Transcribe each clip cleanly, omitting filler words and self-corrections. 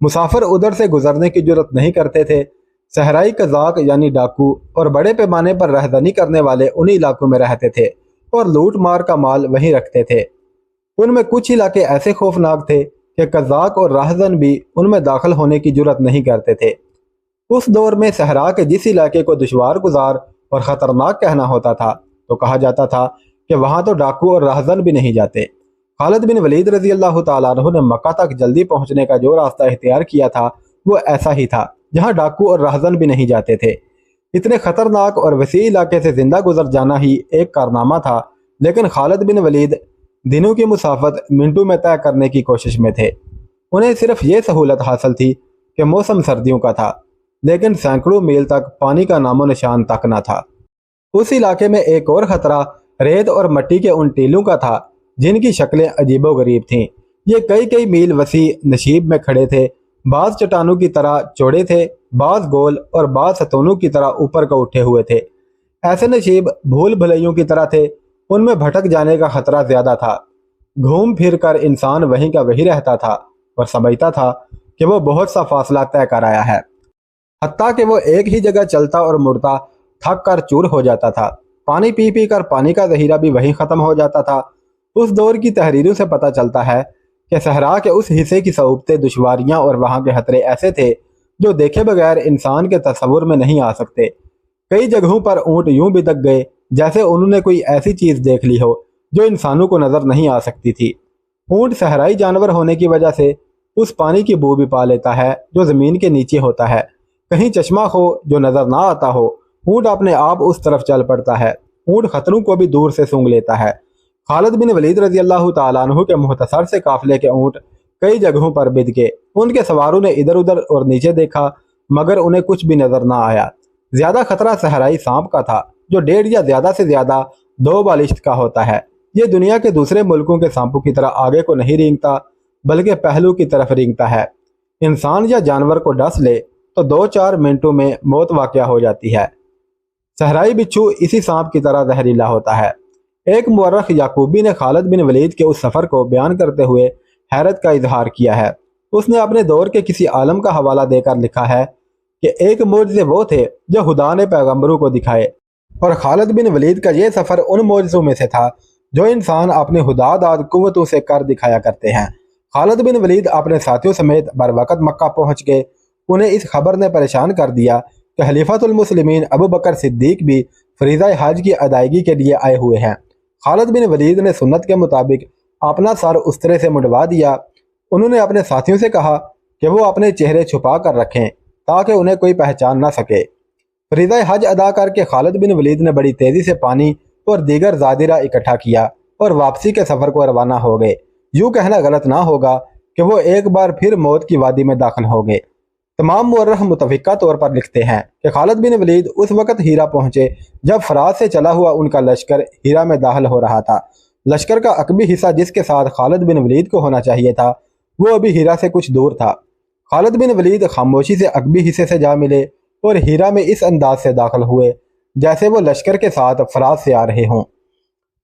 مسافر ادھر سے گزرنے کی جرت نہیں کرتے تھے۔ صحرائی قزاق یعنی ڈاکو اور بڑے پیمانے پر رہزنی کرنے والے انہی علاقوں میں رہتے تھے اور لوٹ مار کا مال وہیں رکھتے تھے۔ ان میں کچھ علاقے ایسے خوفناک تھے کہ قزاق اور راہزن بھی ان میں داخل ہونے کی جرت نہیں کرتے تھے۔ اس دور میں صحرا کے جس علاقے کو دشوار گزار اور خطرناک کہنا ہوتا تھا تو کہا جاتا تھا کہ وہاں تو ڈاکو اور راہزن بھی نہیں جاتے۔ خالد بن ولید رضی اللہ تعالیٰ عنہ نے مکہ تک جلدی پہنچنے کا جو راستہ اختیار کیا تھا وہ ایسا ہی تھا جہاں ڈاکو اور راہزن بھی نہیں جاتے تھے۔ اتنے خطرناک اور وسیع علاقے سے زندہ گزر جانا ہی ایک کارنامہ تھا، لیکن خالد بن ولید دنوں کی مسافت منٹوں میں طے کرنے کی کوشش میں تھے۔ انہیں صرف یہ سہولت حاصل تھی کہ موسم سردیوں کا تھا، لیکن سینکڑوں میل تک پانی کا نام و نشان تک نہ تھا۔ اس علاقے میں ایک اور خطرہ ریت اور مٹی کے ان ٹیلوں کا تھا جن کی شکلیں عجیب و غریب تھیں۔ یہ کئی کئی میل وسیع نشیب میں کھڑے تھے، بعض چٹانوں کی طرح چوڑے تھے، بعض گول اور بعض ستونوں کی طرح اوپر کو اٹھے ہوئے تھے۔ ایسے نشیب بھول بھلیوں کی طرح تھے، ان میں بھٹک جانے کا خطرہ زیادہ تھا۔ گھوم پھر کر انسان وہیں کا وہی رہتا تھا اور سمجھتا تھا کہ وہ بہت سا فاصلہ طے کر آیا ہے، حتیٰ کہ وہ ایک ہی جگہ چلتا اور مڑتا تھک کر چور ہو جاتا تھا۔ پانی پی پی کر پانی کا ذخیرہ بھی وہیں ختم ہو جاتا تھا۔ اس دور کی تحریروں سے پتہ چلتا ہے کہ صحرا کے اس حصے کی صعوبتیں، دشواریاں اور وہاں کے خطرے ایسے تھے جو دیکھے بغیر انسان کے تصور میں نہیں آ سکتے۔ کئی جگہوں پر اونٹ یوں بدک گئے جیسے انہوں نے کوئی ایسی چیز دیکھ لی ہو جو انسانوں کو نظر نہیں آ سکتی تھی۔ اونٹ صحرائی جانور ہونے کی وجہ سے اس پانی کی بو بھی پا لیتا ہے جو زمین کے نیچے ہوتا ہے۔ کہیں چشمہ ہو جو نظر نہ آتا ہو، اونٹ اپنے آپ اس طرف چل پڑتا ہے۔ اونٹ خطروں کو بھی دور سے سونگھ لیتا ہے۔ خالد بن ولید رضی اللہ تعالیٰ عنہ کے مختصر سے قافلے کے اونٹ کئی جگہوں پر بد گئے۔ ان کے سواروں نے ادھر ادھر اور نیچے دیکھا مگر انہیں کچھ بھی نظر نہ آیا۔ زیادہ خطرہ صحرائی سانپ کا تھا جو 1.5 یا زیادہ سے زیادہ 2 بالشت کا ہوتا ہے۔ یہ دنیا کے دوسرے ملکوں کے سانپوں کی طرح آگے کو نہیں رینگتا بلکہ پہلو کی طرف رینگتا ہے۔ انسان یا جانور کو ڈس لے تو 2-4 منٹوں میں موت واقع ہو جاتی ہے۔ صحرائی بچھو اسی سانپ کی طرح زہریلا ہوتا ہے۔ ایک مورخ یعقوبی نے خالد بن ولید کے اس سفر کو بیان کرتے ہوئے حیرت کا اظہار کیا ہے۔ اس نے اپنے دور کے کسی عالم کا حوالہ دے کر لکھا ہے کہ ایک معجزے وہ تھے جو خدا نے پیغمبروں کو دکھائے، اور خالد بن ولید کا یہ سفر ان معجزوں میں سے تھا جو انسان اپنے خدا داد قوتوں سے کر دکھایا کرتے ہیں۔ خالد بن ولید اپنے ساتھیوں سمیت بر وقت مکہ پہنچ گئے۔ انہیں اس خبر نے پریشان کر دیا کہ خلیفۃ المسلمین ابو بکر صدیق بھی فریضہ حج کی ادائیگی کے لیے آئے ہوئے ہیں۔ خالد بن ولید نے سنت کے مطابق اپنا سر استرے سے منڈوا دیا۔ انہوں نے اپنے ساتھیوں سے کہا کہ وہ اپنے چہرے چھپا کر رکھیں تاکہ انہیں کوئی پہچان نہ سکے۔ فریضہ حج ادا کر کے خالد بن ولید نے بڑی تیزی سے پانی اور دیگر زادرہ اکٹھا کیا اور واپسی کے سفر کو روانہ ہو گئے۔ یوں کہنا غلط نہ ہوگا کہ وہ ایک بار پھر موت کی وادی میں داخل ہو گئے۔ تمام مورخ متفقہ طور پر لکھتے ہیں کہ خالد بن ولید اس وقت ہیرا پہنچے جب فرات سے چلا ہوا ان کا لشکر ہیرا میں داخل ہو رہا تھا۔ لشکر کا عقبی حصہ جس کے ساتھ خالد بن ولید کو ہونا چاہیے تھا وہ ابھی ہیرا سے کچھ دور تھا۔ خالد بن ولید خاموشی سے عقبی حصے سے جا ملے اور ہیرا میں اس انداز سے داخل ہوئے جیسے وہ لشکر کے ساتھ فرات سے آ رہے ہوں۔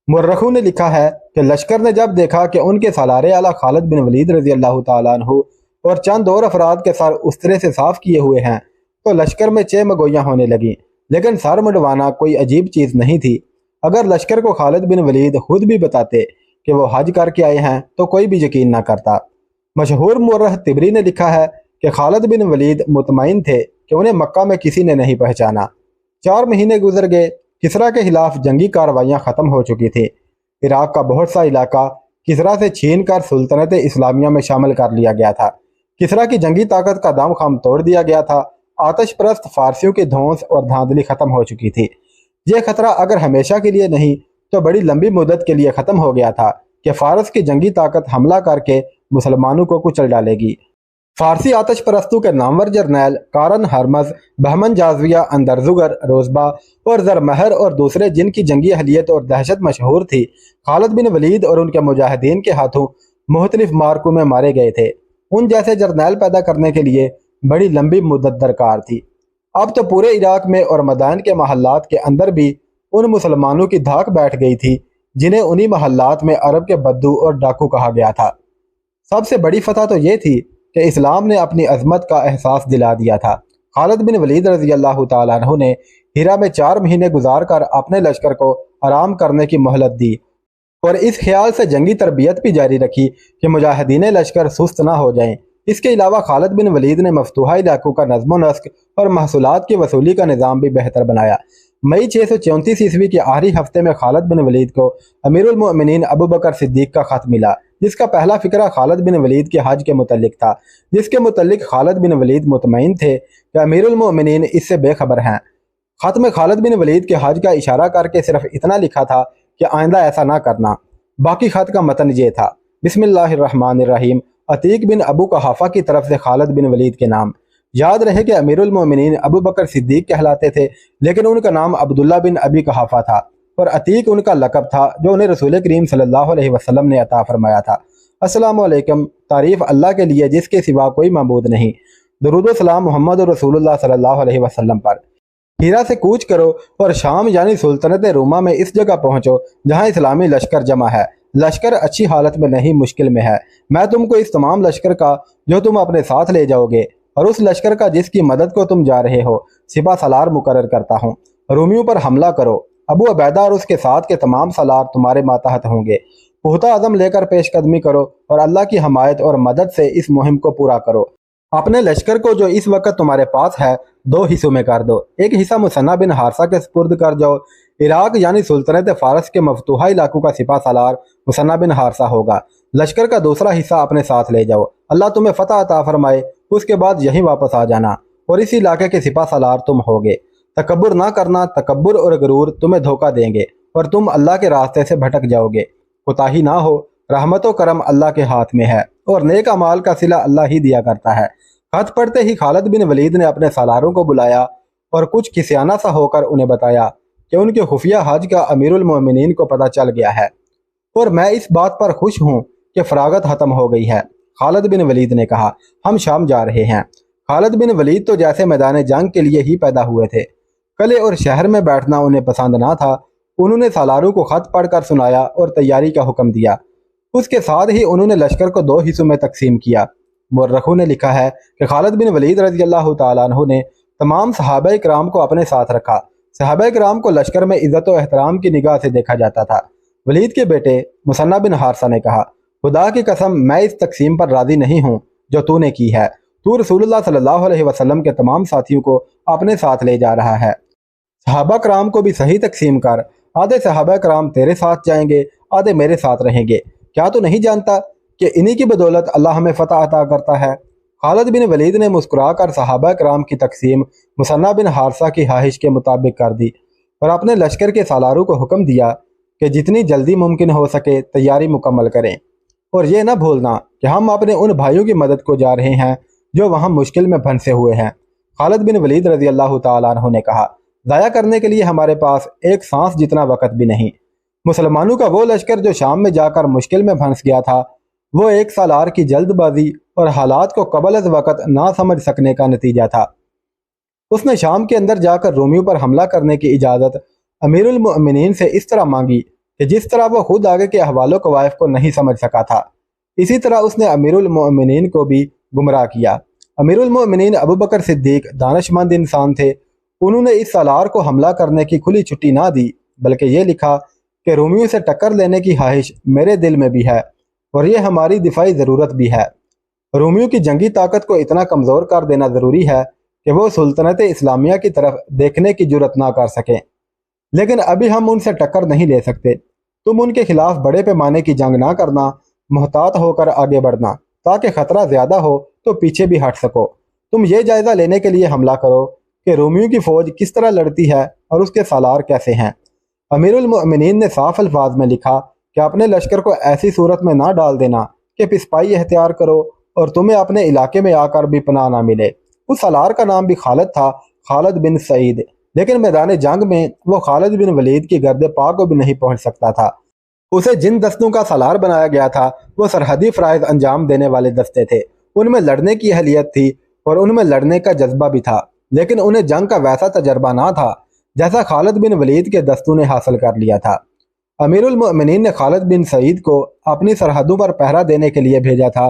مورخوں نے لکھا ہے کہ لشکر نے جب دیکھا کہ ان کے سالار اعلیٰ خالد بن ولید رضی اللہ تعالیٰ عنہ اور چند اور افراد کے سر استرے سے صاف کیے ہوئے ہیں تو لشکر میں چہ مگویاں ہونے لگیں، لیکن سر منڈوانا کوئی عجیب چیز نہیں تھی۔ اگر لشکر کو خالد بن ولید خود بھی بتاتے کہ وہ حج کر کے آئے ہیں تو کوئی بھی یقین نہ کرتا۔ مشہور مورخ طبری نے لکھا ہے کہ خالد بن ولید مطمئن تھے کہ انہیں مکہ میں کسی نے نہیں پہچانا۔ 4 مہینے گزر گئے۔ کسریٰ کے خلاف جنگی کارروائیاں ختم ہو چکی تھیں۔ عراق کا بہت سا علاقہ کسریٰ سے چھین کر سلطنت اسلامیہ میں شامل کر لیا گیا تھا۔ کسریٰ کی جنگی طاقت کا دم خم توڑ دیا گیا تھا۔ آتش پرست فارسیوں کی دھونس اور دھاندلی ختم ہو چکی تھی۔ یہ خطرہ اگر ہمیشہ کے لیے نہیں تو بڑی لمبی مدت کے لیے ختم ہو گیا تھا کہ فارس کی جنگی طاقت حملہ کر کے مسلمانوں کو کچل ڈالے گی۔ فارسی آتش پرستوں کے نامور جرنیل کارن ہرمز، بہمن جازویہ، اندرزگر، روزبا اور زرمہر اور دوسرے جن کی جنگی اہلیت اور دہشت مشہور تھی، خالد بن ولید اور ان کے مجاہدین کے ہاتھوں مختلف مارکوں میں مارے گئے تھے۔ ان جیسے جرنیل پیدا کرنے کے لیے بڑی لمبی مدت درکار تھی۔ اب تو پورے عراق میں اور مدائن کے محلات کے اندر بھی ان مسلمانوں کی دھاک بیٹھ گئی تھی جنہیں انہی محلات میں عرب کے بدو اور ڈاکو کہا گیا تھا۔ سب سے بڑی فتح تو یہ تھی کہ اسلام نے اپنی عظمت کا احساس دلا دیا تھا۔ خالد بن ولید رضی اللہ تعالیٰ عنہ نے ہیرا میں 4 مہینے گزار کر اپنے لشکر کو آرام کرنے کی مہلت دی اور اس خیال سے جنگی تربیت بھی جاری رکھی کہ مجاہدین لشکر سست نہ ہو جائیں۔ اس کے علاوہ خالد بن ولید نے مفتوحہ علاقوں کا نظم و نسق اور محصولات کی وصولی کا نظام بھی بہتر بنایا۔ مئی 634 عیسوی کے آخری ہفتے میں خالد بن ولید کو امیر المؤمنین ابو بکر صدیق کا خط ملا، جس کا پہلا فقرہ خالد بن ولید کے حج کے متعلق تھا، جس کے متعلق خالد بن ولید مطمئن تھے کہ امیر المؤمنین اس سے بے خبر ہیں۔ خط میں خالد بن ولید کے حج کا اشارہ کر کے صرف اتنا لکھا تھا کہ آئندہ ایسا نہ کرنا۔ باقی خط کا متن یہ تھا: بسم اللہ الرحمن الرحیم، عتیق بن ابو قحافہ کی طرف سے خالد بن ولید کے نام۔ یاد رہے کہ امیر المؤمنین ابو بکر صدیق کہلاتے تھے، لیکن ان کا نام عبداللہ بن ابی قحافہ تھا اور عتیق ان کا لقب تھا جو انہیں رسول کریم صلی اللہ علیہ وسلم نے عطا فرمایا تھا۔ السلام علیکم، تعریف اللہ کے لیے جس کے سوا کوئی معبود نہیں، درود و سلام محمد رسول اللہ صلی اللہ علیہ وسلم پر۔ ہیرا سے کوچ کرو اور شام یعنی سلطنت روما میں اس جگہ پہنچو جہاں اسلامی لشکر جمع ہے۔ لشکر اچھی حالت میں نہیں، مشکل میں ہے۔ میں تم کو اس تمام لشکر کا جو تم اپنے ساتھ لے جاؤ گے اور اس لشکر کا جس کی مدد کو تم جا رہے ہو سپہ سالار مقرر کرتا ہوں۔ رومیوں پر حملہ کرو۔ ابو عبیدہ اور اس کے ساتھ کے تمام سالار تمہارے ماتحت ہوں گے۔ پختہ عزم لے کر پیش قدمی کرو اور اللہ کی حمایت اور مدد سے اس مہم کو پورا کرو۔ اپنے لشکر کو جو اس وقت تمہارے پاس ہے 2 حصوں میں کر دو۔ ایک حصہ مثنہ بن حارثہ کے سپرد کر جاؤ۔ عراق یعنی سلطنت فارس کے مفتوحہ علاقوں کا سپہ سالار مثنہ بن حارثہ ہوگا۔ لشکر کا دوسرا حصہ اپنے ساتھ لے جاؤ، اللہ تمہیں فتح عطا فرمائے، اس کے بعد یہیں واپس آ جانا اور اسی علاقے کے سپہ سالار تم ہوگے۔ تکبر نہ کرنا، تکبر اور غرور تمہیں دھوکہ دیں گے اور تم اللہ کے راستے سے بھٹک جاؤ گے۔ کوتاہی نہ ہو، رحمت و کرم اللہ کے ہاتھ میں ہے اور نیک اعمال کا صلہ اللہ ہی دیا کرتا ہے۔ خط پڑھتے ہی خالد بن ولید نے اپنے سالاروں کو بلایا اور کچھ کسیانہ سا ہو کر انہیں بتایا کہ ان کے خفیہ حج کا امیر المؤمنین کو پتہ چل گیا ہے اور میں اس بات پر خوش ہوں کہ فراغت ختم ہو گئی ہے۔ خالد بن ولید نے کہا، ہم شام جا رہے ہیں۔ خالد بن ولید تو جیسے میدان جنگ کے لیے ہی پیدا ہوئے تھے۔ قلعے اور شہر میں بیٹھنا انہیں پسند نہ تھا۔ انہوں نے سالاروں کو خط پڑھ کر سنایا اور تیاری کا حکم دیا۔ اس کے ساتھ ہی انہوں نے لشکر کو 2 حصوں میں تقسیم کیا۔ مورخوں نے لکھا ہے کہ خالد بن ولید رضی اللہ تعالیٰ عنہ نے تمام صحابہ کرام کو اپنے ساتھ رکھا۔ صحابہ کرام کو لشکر میں عزت و احترام کی نگاہ سے دیکھا جاتا تھا۔ ولید کے بیٹے مثنہ بن حارثہ نے کہا، خدا کی قسم میں اس تقسیم پر راضی نہیں ہوں جو تو نے کی ہے۔ تو رسول اللہ صلی اللہ علیہ وسلم کے تمام ساتھیوں کو اپنے ساتھ لے جا رہا ہے۔ صحابہ کرام کو بھی صحیح تقسیم کر، آدھے صحابہ کرام تیرے ساتھ جائیں گے، آدھے میرے ساتھ رہیں گے۔ کیا تو نہیں جانتا کہ انہی کی بدولت اللہ ہمیں فتح عطا کرتا ہے؟ خالد بن ولید نے مسکرا کر صحابہ کرام کی تقسیم مثنہ بن حارثہ کی خواہش کے مطابق کر دی اور اپنے لشکر کے سالاروں کو حکم دیا کہ جتنی جلدی ممکن ہو سکے تیاری مکمل کریں اور یہ نہ بھولنا کہ ہم اپنے ان بھائیوں کی مدد کو جا رہے ہیں جو وہاں مشکل میں پھنسے ہوئے ہیں۔ خالد بن ولید رضی اللہ تعالیٰ عنہ نے کہا، ضائع کرنے کے لیے ہمارے پاس ایک سانس جتنا وقت بھی نہیں۔ مسلمانوں کا وہ لشکر جو شام میں جا کر مشکل میں پھنس گیا تھا، وہ ایک سالار کی جلد بازی اور حالات کو قبل از وقت نہ سمجھ سکنے کا نتیجہ تھا۔ اس نے شام کے اندر جا کر رومیوں پر حملہ کرنے کی اجازت امیر المؤمنین سے اس طرح مانگی کہ جس طرح وہ خود آگے کے احوال و قوائف کو نہیں سمجھ سکا تھا، اسی طرح اس نے امیر المؤمنین کو بھی گمراہ کیا۔ امیر المؤمنین ابو بکر صدیق دانش مند انسان تھے۔ انہوں نے اس سالار کو حملہ کرنے کی کھلی چھٹی نہ دی، بلکہ یہ لکھا کہ رومیوں سے ٹکر لینے کی خواہش میرے دل میں بھی ہے اور یہ ہماری دفاعی ضرورت بھی ہے۔ رومیوں کی جنگی طاقت کو اتنا کمزور کر دینا ضروری ہے کہ وہ سلطنت اسلامیہ کی طرف دیکھنے کی جرت نہ کر سکیں، لیکن ابھی ہم ان سے ٹکر نہیں لے سکتے۔ تم ان کے خلاف بڑے پیمانے کی جنگ نہ کرنا، محتاط ہو کر آگے بڑھنا تاکہ خطرہ زیادہ ہو تو پیچھے بھی ہٹ سکو۔ تم یہ جائزہ لینے کے لیے حملہ کرو کہ رومیوں کی فوج کس طرح لڑتی ہے اور اس کے سالار کیسے ہیں۔ امیر المؤمنین نے صاف الفاظ میں لکھا کہ اپنے لشکر کو ایسی صورت میں نہ ڈال دینا کہ پسپائی اختیار کرو اور تمہیں اپنے علاقے میں آ کر بھی پناہ نہ ملے۔ اس سالار کا نام بھی خالد تھا، خالد بن سعید، لیکن میدان جنگ میں وہ خالد بن ولید کی گرد پا کو بھی نہیں پہنچ سکتا تھا۔ اسے جن دستوں کا سالار بنایا گیا تھا وہ سرحدی فرائض انجام دینے والے دستے تھے۔ ان میں لڑنے کی اہلیت تھی اور ان میں لڑنے کا جذبہ بھی تھا، لیکن انہیں جنگ کا ویسا تجربہ نہ تھا جیسا خالد بن ولید کے دستوں نے حاصل کر لیا تھا۔ امیر المؤمنین نے خالد بن سعید کو اپنی سرحدوں پر پہرا دینے کے لیے بھیجا تھا